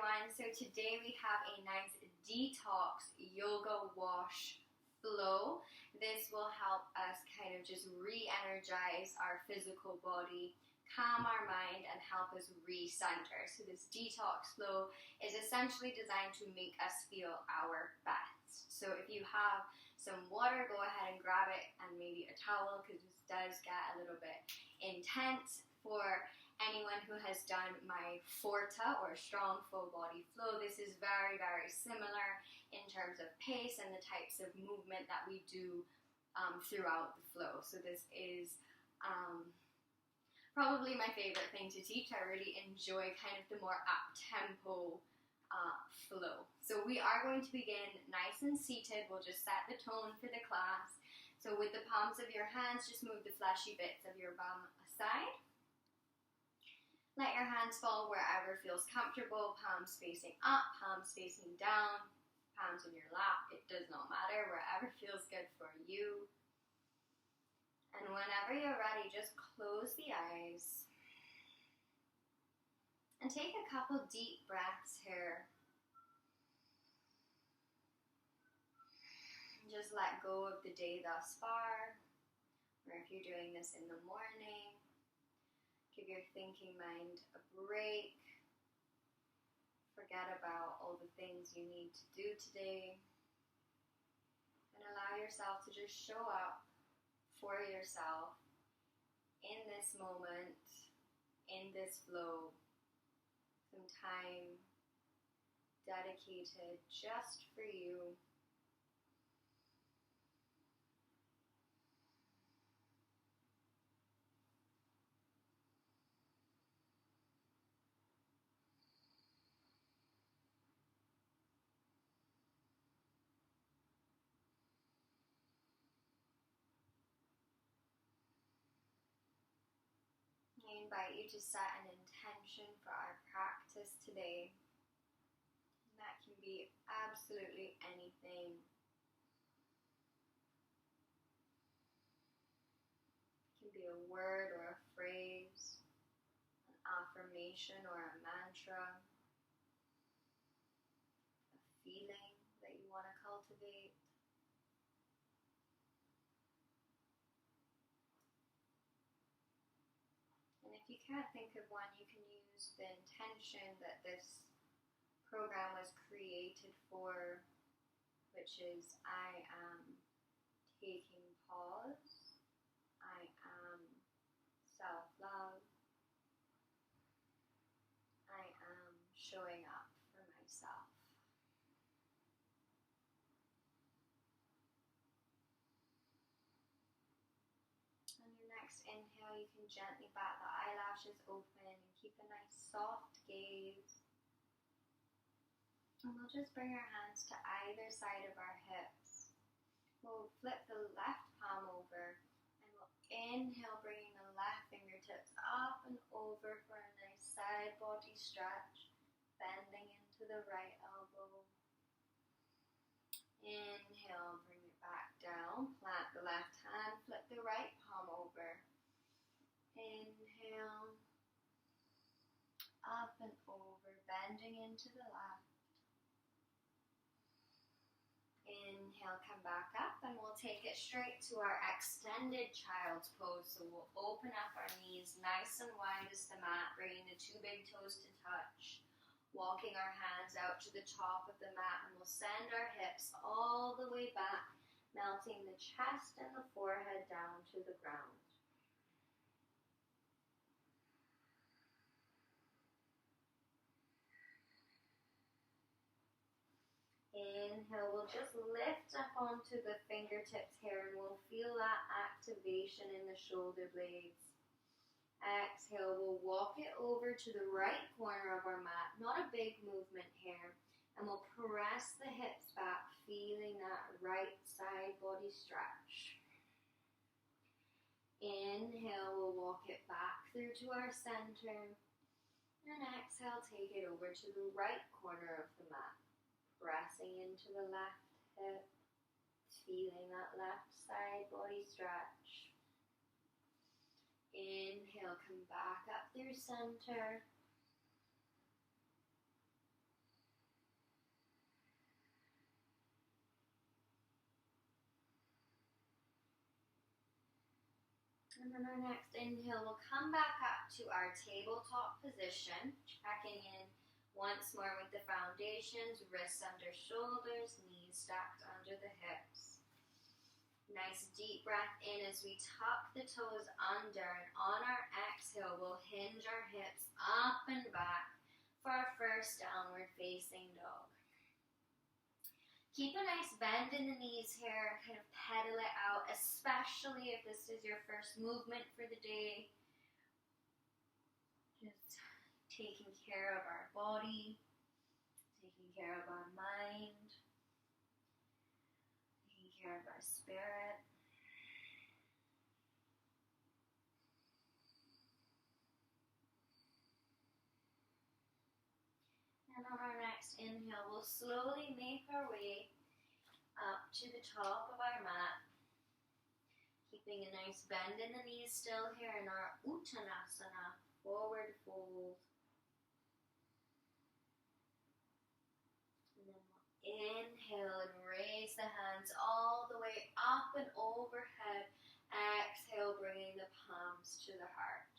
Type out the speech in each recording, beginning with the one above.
everyone. So today we have a nice detox yoga wash flow. This will help us kind of just re-energize our physical body, calm our mind, and help us recenter. So this detox flow is essentially designed to make us feel our best. So if you have some water, go ahead and grab it, and maybe a towel, because this does get a little bit intense. For anyone who has done my Forta or strong full body flow, this is very, very similar in terms of pace and the types of movement that we do throughout the flow. So this is probably my favorite thing to teach. I really enjoy kind of the more up-tempo flow. So we are going to begin nice and seated. We'll just set the tone for the class. So with the palms of your hands, just move the fleshy bits of your bum aside. Let your hands fall wherever feels comfortable, palms facing up, palms facing down, palms in your lap. It does not matter, wherever feels good for you. And whenever you're ready, just close the eyes. And take a couple deep breaths here. Just let go of the day thus far, or if you're doing this in the morning, give your thinking mind a break. Forget about all the things you need to do today. And allow yourself to just show up for yourself in this moment, in this flow. Some time dedicated just for you. I invite you to set an intention for our practice today. And that can be absolutely anything. It can be a word or a phrase, an affirmation or a mantra, a feeling that you want to cultivate. And if you can't think of one, you can use the intention that this program was created for, which is I am taking pause, I am self-love, I am showing up for myself. On your next inhale, you can gently bat the eyelashes open and keep a nice soft gaze. And we'll just bring our hands to either side of our hips. We'll flip the left palm over and we'll inhale, bringing the left fingertips up and over for a nice side body stretch, bending into the right elbow. Inhale, bring it back down, plant the left hand, flip the right palm over. Inhale, up and over, bending into the left. Inhale, come back up, and we'll take it straight to our extended child's pose. So we'll open up our knees nice and wide as the mat, bringing the two big toes to touch. Walking our hands out to the top of the mat, and we'll send our hips all the way back, melting the chest and the forehead down to the ground. Inhale, we'll just lift up onto the fingertips here, and we'll feel that activation in the shoulder blades. Exhale, we'll walk it over to the right corner of our mat, not a big movement here, and we'll press the hips back, feeling that right side body stretch. Inhale, we'll walk it back through to our center, and exhale, take it over to the right corner of the mat, pressing into the left hip, feeling that left side body stretch. Inhale, come back up through center. And then our next inhale, we'll come back up to our tabletop position, checking in once more with the foundations, wrists under shoulders, knees stacked under the hips. Nice deep breath in as we tuck the toes under, and on our exhale, we'll hinge our hips up and back for our first downward facing dog. Keep a nice bend in the knees here and kind of pedal it out, especially if this is your first movement for the day. Just taking care of our body, taking care of our mind, taking care of our spirit. And on our next inhale, we'll slowly make our way up to the top of our mat, keeping a nice bend in the knees still here in our Uttanasana, forward fold. And then we'll inhale and raise the hands all the way up and overhead. Exhale, bringing the palms to the heart.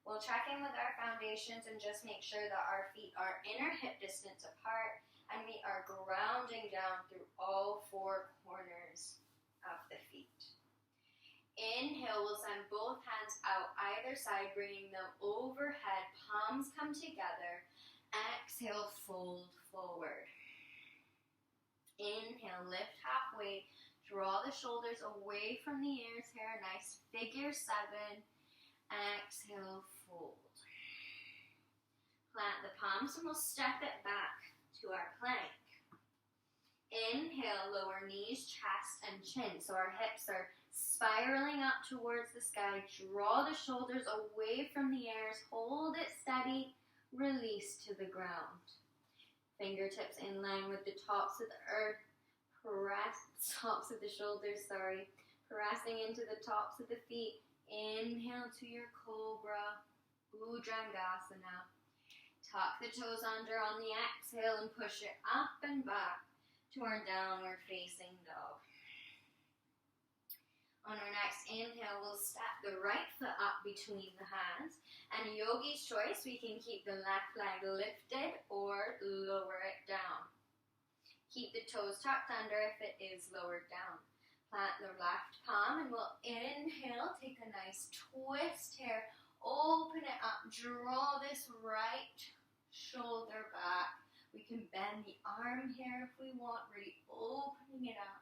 We'll check in with our foundations and just make sure that our feet are inner hip distance apart and we are grounding down through all four corners of the feet. Inhale, we'll send both hands out either side, bringing them overhead. Palms come together. Exhale, fold forward. Inhale, lift halfway. Draw the shoulders away from the ears here. Nice figure 7. Exhale, fold. Plant the palms and we'll step it back to our plank. Inhale, lower knees, chest, and chin. So our hips are spiraling up towards the sky. Draw the shoulders away from the ears. Hold it steady. Release to the ground. Fingertips in line with the tops of the earth. Press tops of the shoulders, pressing into the tops of the feet. Inhale to your cobra, Bhujangasana. Tuck the toes under on the exhale and push it up and back to our downward facing dog. On our next inhale, we'll step the right foot up between the hands. And yogi's choice, we can keep the left leg lifted or lower it down. Keep the toes tucked under if it is lowered down. Plant the left palm and we'll inhale, take a nice twist here, open it up, draw this right shoulder back. We can bend the arm here if we want, really opening it up.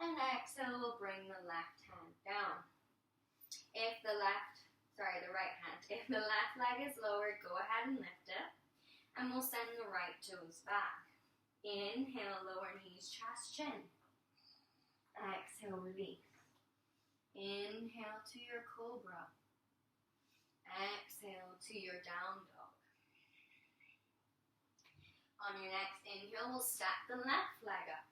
And exhale, we'll bring the left hand down. If the right hand. If the left leg is lowered, go ahead and lift it. And we'll send the right toes back. Inhale, lower knees, chest, chin. Exhale, release. Inhale to your cobra. Exhale to your down dog. On your next inhale, we'll step the left leg up.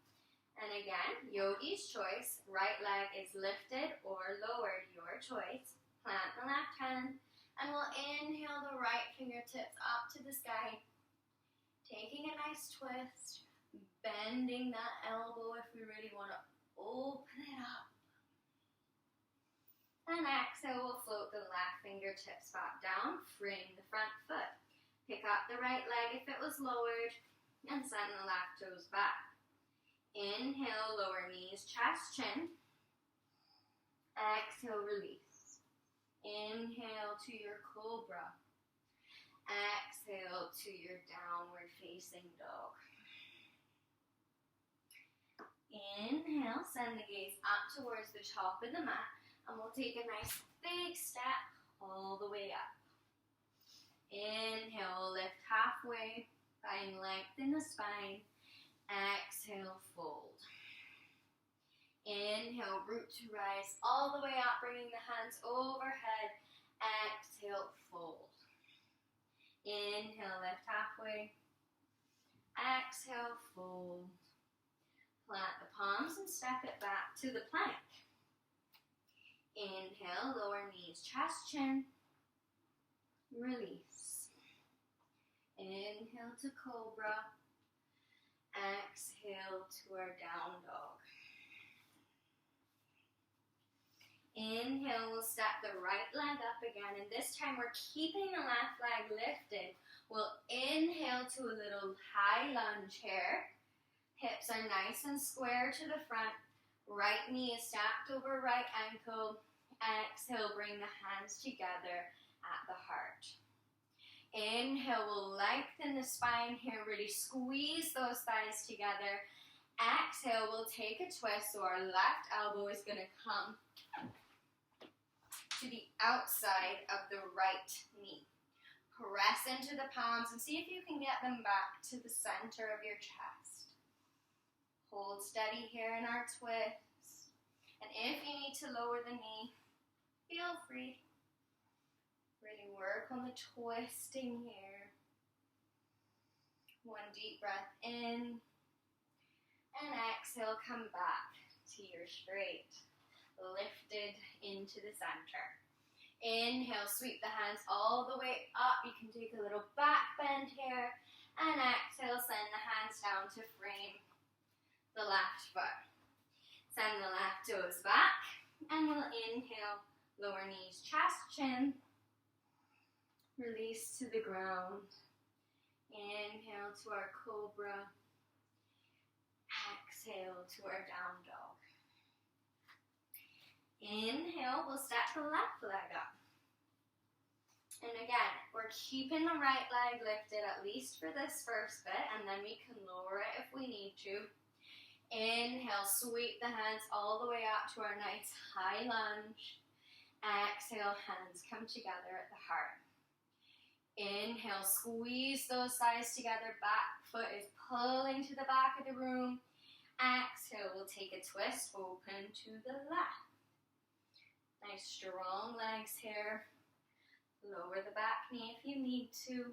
And again, yogi's choice. Right leg is lifted or lowered, your choice. Plant the left hand. And we'll inhale the right fingertips up to the sky. Taking a nice twist. Bending that elbow if we really want to open it up. And exhale, we'll float the left fingertips back down, freeing the front foot. Pick up the right leg if it was lowered, and send the left toes back. Inhale, lower knees, chest, chin. Exhale, release. Inhale to your cobra. Exhale to your downward facing dog. Inhale, send the gaze up towards the top of the mat, and we'll take a nice big step all the way up. Inhale, lift halfway, find length in the spine. Exhale, fold. Inhale, root to rise all the way up, bringing the hands overhead. Exhale, fold. Inhale, lift halfway. Exhale, fold. Plant the palms and step it back to the plank. Inhale, lower knees, chest, chin. Release. Inhale to cobra. Exhale to our down dog. Inhale, we'll step the right leg up again, and this time we're keeping the left leg lifted. We'll inhale to a little high lunge here. Hips are nice and square to the front. Right knee is stacked over right ankle. Exhale, bring the hands together at the heart. Inhale, we'll lengthen the spine here, really squeeze those thighs together. Exhale, we'll take a twist, so our left elbow is going to come to the outside of the right knee. Press into the palms and see if you can get them back to the center of your chest. Hold steady here in our twists. And if you need to lower the knee, feel free. Really work on the twisting here. One deep breath in. And exhale, come back to your straight. Lifted into the center. Inhale, sweep the hands all the way up. You can take a little back bend here. And exhale, send the hands down to frame the left foot. Send the left toes back. And we'll inhale, lower knees, chest, chin. Release to the ground. Inhale to our cobra. Exhale to our down dog. Inhale, we'll step the left leg up. And again, we're keeping the right leg lifted at least for this first bit, and then we can lower it if we need to. Inhale, sweep the hands all the way up to our nice high lunge. Exhale, hands come together at the heart. Inhale, squeeze those thighs together, back foot is pulling to the back of the room. Exhale, we'll take a twist, open to the left. Nice strong legs here. Lower the back knee if you need to.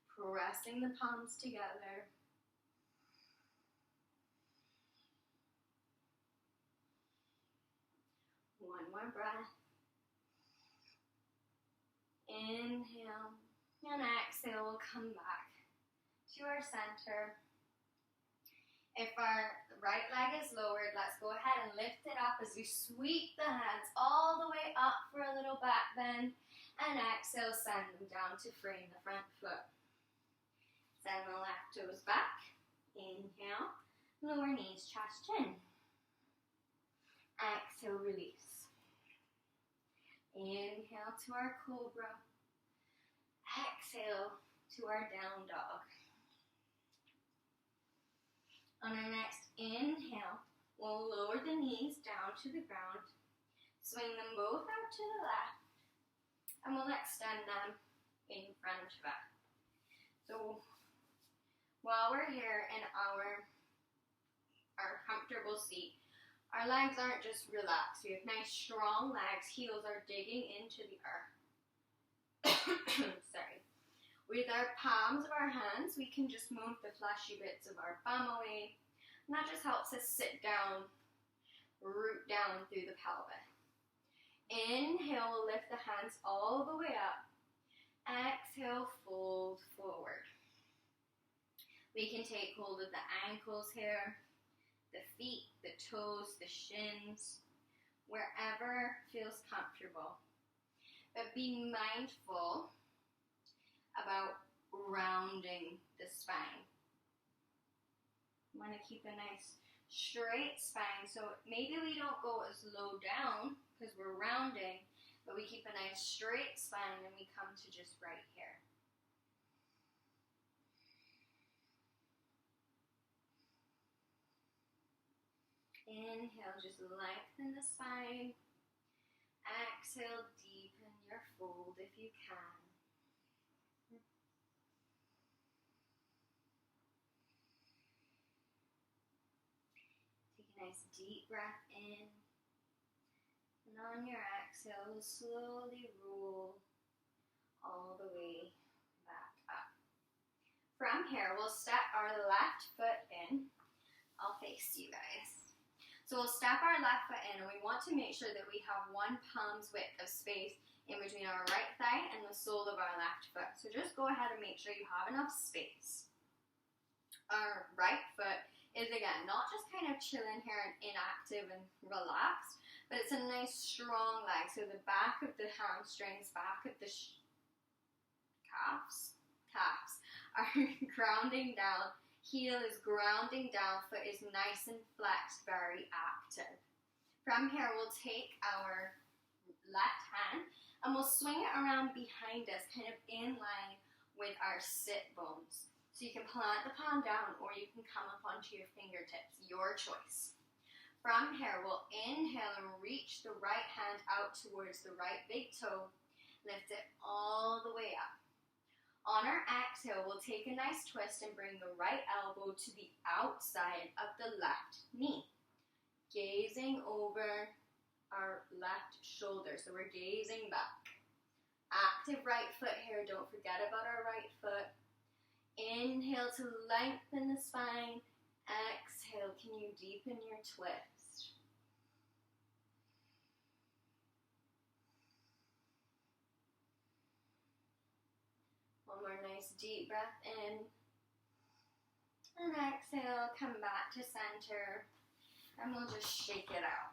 Pressing the palms together. One more breath. Inhale and exhale, we'll come back to our center. If our right leg is lowered, let's go ahead and lift it up as we sweep the hands all the way up for a little back bend. And exhale, send them down to frame the front foot. Send the left toes back. Inhale, lower knees, chest, chin. Exhale, release. Inhale to our cobra. Exhale to our down dog. On our next inhale, we'll lower the knees down to the ground. Swing them both out to the left. And we'll extend them in front of us. So while we're here in our comfortable seat, our legs aren't just relaxed. We have nice strong legs. Heels are digging into the earth. Sorry. With our palms of our hands, we can just move the fleshy bits of our bum away. And that just helps us sit down, root down through the pelvis. Inhale, we'll lift the hands all the way up. Exhale, fold forward. We can take hold of the ankles here, the feet, the toes, the shins, wherever feels comfortable. But be mindful about rounding the spine. You want to keep a nice straight spine, so maybe we don't go as low down because we're rounding, but we keep a nice straight spine and we come to just right here. Inhale, just lengthen the spine. Exhale, deepen your fold if you can. Take a nice deep breath in. And on your exhale, slowly roll all the way back up. From here, we'll step our left foot in. I'll face you guys. So we'll step our left foot in, and we want to make sure that we have one palm's width of space in between our right thigh and the sole of our left foot. So just go ahead and make sure you have enough space. Our right foot is, again, not just kind of chilling here and inactive and relaxed, but it's a nice strong leg. So the back of the hamstrings, back of the calves are grounding down. Heel is grounding down, foot is nice and flexed, very active. From here, we'll take our left hand and we'll swing it around behind us, kind of in line with our sit bones. So you can plant the palm down or you can come up onto your fingertips, your choice. From here, we'll inhale and reach the right hand out towards the right big toe. Lift it all the way up. On our exhale, we'll take a nice twist and bring the right elbow to the outside of the left knee. Gazing over our left shoulder, so we're gazing back. Active right foot here, don't forget about our right foot. Inhale to lengthen the spine. Exhale, can you deepen your twist? One more nice deep breath in. And exhale, come back to center. And we'll just shake it out.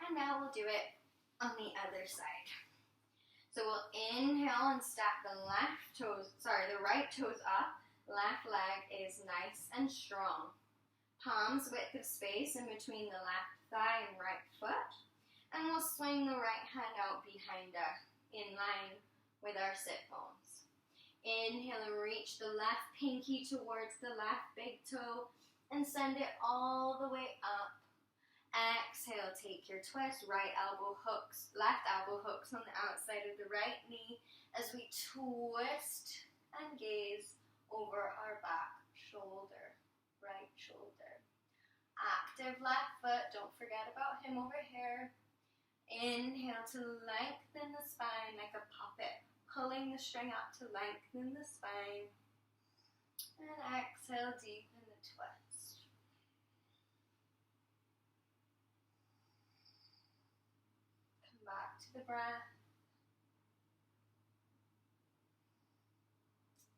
And now we'll do it on the other side. So we'll inhale and stack the right toes up. Left leg is nice and strong. Palms width of space in between the left thigh and right foot. And we'll swing the right hand out behind us in line with our sit bones. Inhale and reach the left pinky towards the left big toe and send it all the way up. Exhale, take your twist, left elbow hooks on the outside of the right knee as we twist and gaze over our back shoulder, right shoulder. Active left foot, don't forget about him over here. Inhale to lengthen the spine like a puppet, pulling the string up to lengthen the spine. And exhale, deepen the twist. Come back to the breath.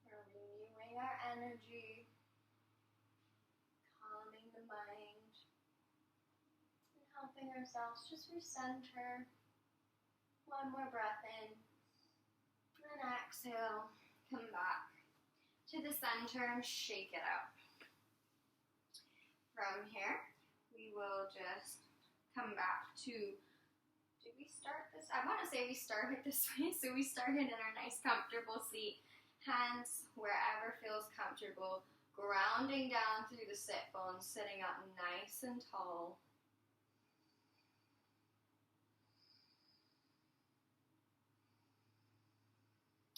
We're renewing our energy, calming the mind, and helping ourselves just recenter. One more breath in. And exhale, come back to the center and shake it out. From here, we will just come back to, did we start this? I want to say we started this way, so we started in our nice comfortable seat. Hands wherever feels comfortable, grounding down through the sit bones, sitting up nice and tall.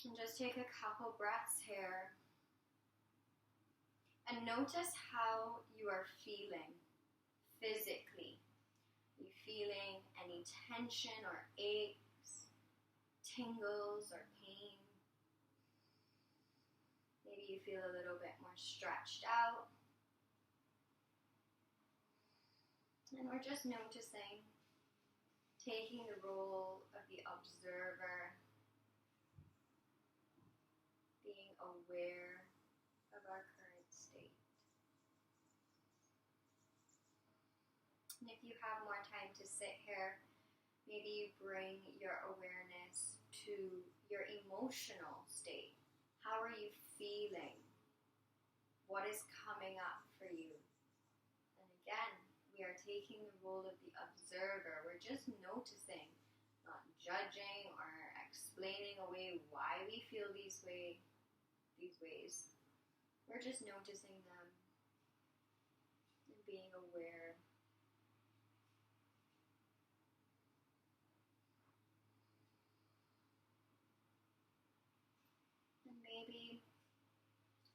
And just take a couple breaths here. And notice how you are feeling physically. Are you feeling any tension or aches, tingles or pain? Maybe you feel a little bit more stretched out. And we're just noticing, taking the role of the observer, being aware of our current state. And if you have more time to sit here, maybe you bring your awareness to your emotional state. How are you feeling? What is coming up for you? And again, we are taking the role of the observer. We're just noticing, not judging or explaining away why we feel these ways. We're just noticing them and being aware. And maybe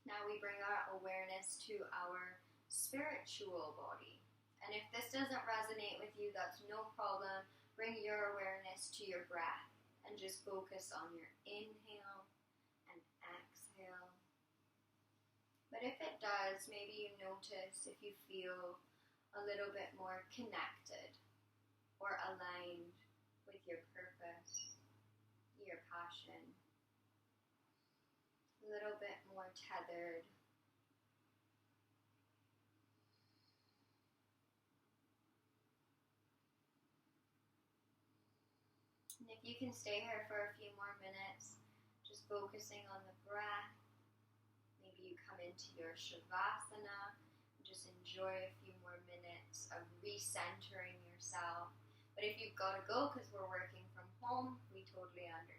now we bring our awareness to our spiritual body. And if this doesn't resonate with you, that's no problem. Bring your awareness to your breath and just focus on your inhale and exhale. But if it does, maybe you notice if you feel a little bit more connected or aligned with your purpose, your passion, a little bit more tethered. And if you can stay here for a few more minutes, just focusing on the breath. Maybe you come into your Shavasana and just enjoy a few more minutes of recentering yourself. But if you've got to go because we're working from home, we totally understand.